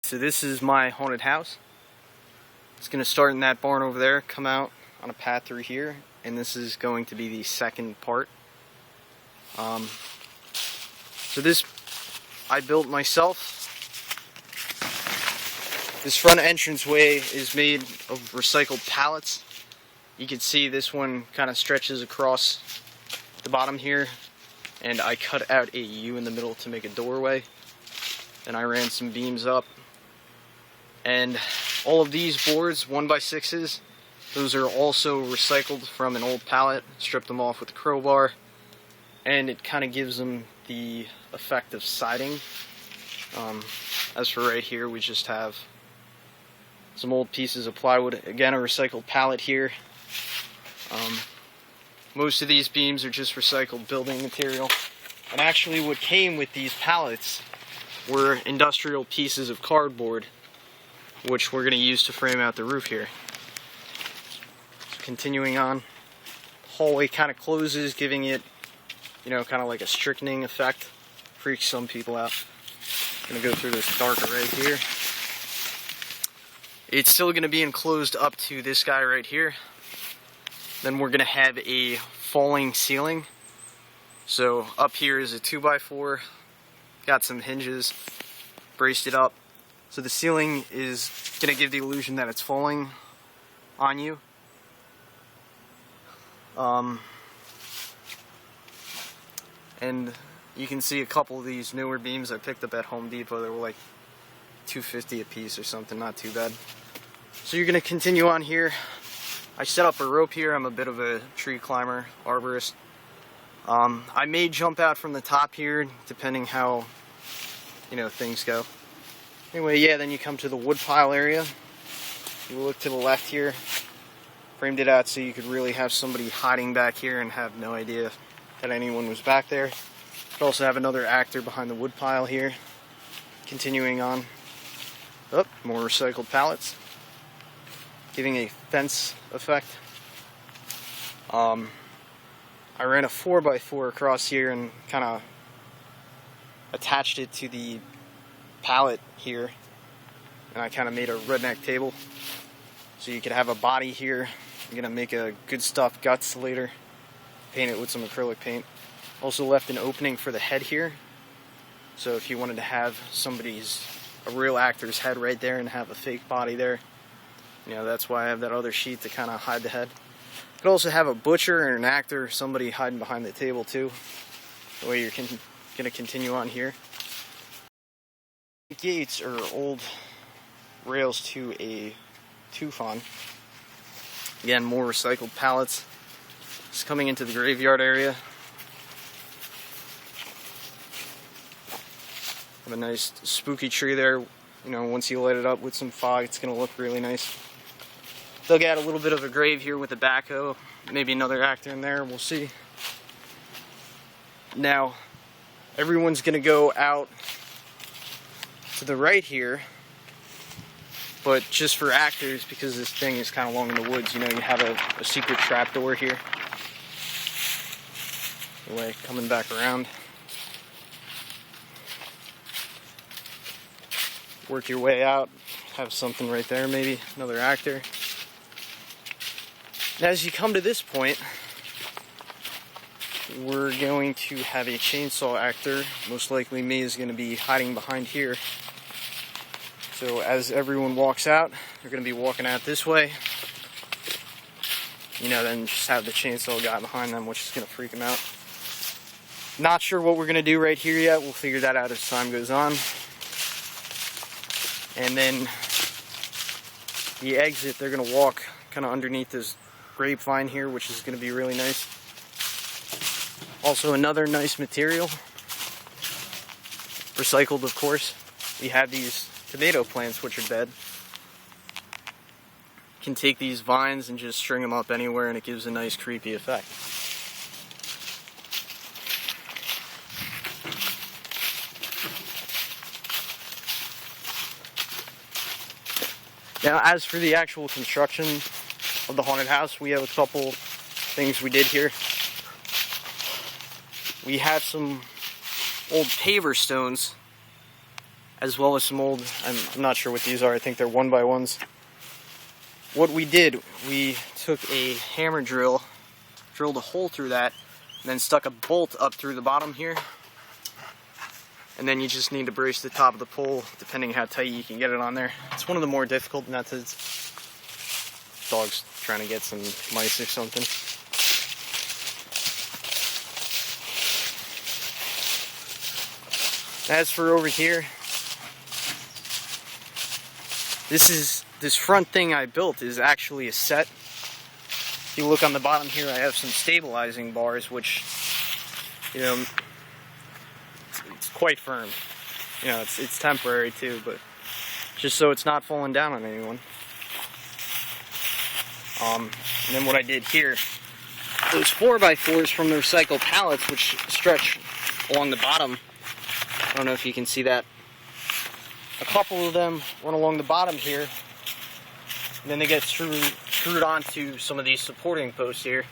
So this is my haunted house. It's going to start in that barn over there, come out on a path through here, and this is going to be the second part. So this I built myself. This front entranceway is made of recycled pallets. You can see this one kind of stretches across the bottom here, and I cut out a U in the middle to make a doorway. Then I ran some beams up. And all of these boards, 1x6s, those are also recycled from an old pallet, stripped them off with a crowbar, and it kind of gives them the effect of siding. As for right here, we just have some old pieces of plywood, again a recycled pallet here. Most of these beams are just recycled building material, and actually what came with these pallets were industrial pieces of cardboard, which we're going to use to frame out the roof here. So continuing on, the hallway kind of closes, giving it, you know, kind of like a strychnine effect. Freaks some people out. I'm going to go through this dark array here. It's still going to be enclosed up to this guy right here. Then we're going to have a falling ceiling. So up here is a 2x4, got some hinges, braced it up. So the ceiling is going to give the illusion that it's falling on you. And you can see a couple of these newer beams I picked up at Home Depot. They were like $2.50 a piece or something, not too bad. So you're going to continue on here. I set up a rope here. I'm a bit of a tree climber, arborist. I may jump out from the top here, depending how, you know, things go. Anyway, yeah, then you come to the woodpile area. You look to the left here. Framed it out so you could really have somebody hiding back here and have no idea that anyone was back there. Could also have another actor behind the woodpile here. Continuing on. Oh, more recycled pallets, giving a fence effect. I ran a 4x4 across here and kind of attached it to the pallet here, and I kind of made a redneck table so you could have a body here. I'm gonna make a Good Stuff guts later, paint it with some acrylic paint. Also left an opening for the head here, so if you wanted to have a real actor's head right there and have a fake body there, you know, that's why I have that other sheet to kind of hide the head. You could also have a butcher and an actor, somebody hiding behind the table too. The way you're gonna continue on here. The gates are old rails to a Tufan. Again, more recycled pallets. Just coming into the graveyard area. Have a nice spooky tree there. You know, once you light it up with some fog, it's going to look really nice. Dug out a little bit of a grave here with a backhoe. Maybe another actor in there. We'll see. Now, everyone's going to go out to the right here, but just for actors, because this thing is kind of long in the woods, you know, you have a secret trap door here. Anyway, coming back around. Work your way out, have something right there, maybe another actor. And as you come to this point, we're going to have a chainsaw actor. Most likely me is going to be hiding behind here. So as everyone walks out, they're going to be walking out this way. You know, then just have the chainsaw guy behind them, which is going to freak them out. Not sure what we're going to do right here yet. We'll figure that out as time goes on. And then the exit, they're going to walk kind of underneath this grapevine here, which is going to be really nice. Also another nice material. Recycled, of course. We have these tomato plants, which are dead. You can take these vines and just string them up anywhere, and it gives a nice creepy effect. Now, as for the actual construction of the haunted house, we have a couple things we did here. We have some old paver stones as well as some old, I'm not sure what these are, I think they're 1x1s. What we did, we took a hammer drill, drilled a hole through that, and then stuck a bolt up through the bottom here. And then you just need to brace the top of the pole, depending how tight you can get it on there. It's one of the more difficult methods. Dog's trying to get some mice or something. As for over here, this front thing I built is actually a set. If you look on the bottom here, I have some stabilizing bars, which, you know, it's quite firm. You know, it's temporary too, but just so it's not falling down on anyone. And then what I did here, those 4x4s from the recycled pallets, which stretch along the bottom. I don't know if you can see that. A couple of them went along the bottom here, and then they get screwed onto some of these supporting posts here.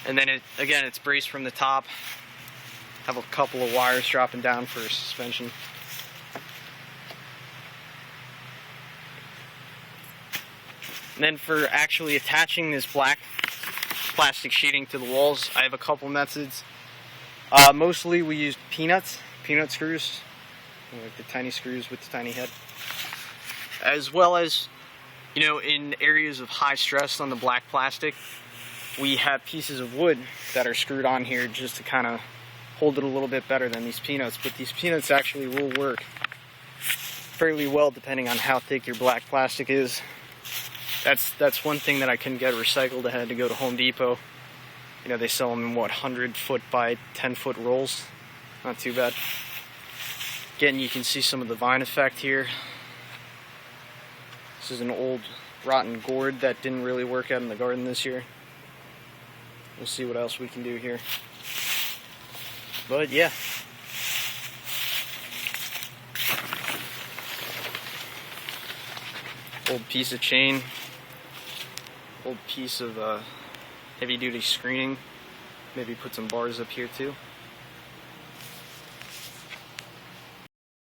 And then it's braced from the top. Have a couple of wires dropping down for suspension. And then for actually attaching this black plastic sheeting to the walls, I have a couple methods. Mostly we use peanut screws, like the tiny screws with the tiny head. As well as, you know, in areas of high stress on the black plastic, we have pieces of wood that are screwed on here just to kind of hold it a little bit better than these peanuts. But these peanuts actually will work fairly well depending on how thick your black plastic is. That's one thing that I couldn't get recycled. I had to go to Home Depot. You know, they sell them in, what, 100-foot by 10-foot rolls. Not too bad. Again, you can see some of the vine effect here. This is an old rotten gourd that didn't really work out in the garden this year. We'll see what else we can do here. But yeah. Old piece of chain. Old piece of heavy-duty screening. Maybe put some bars up here too.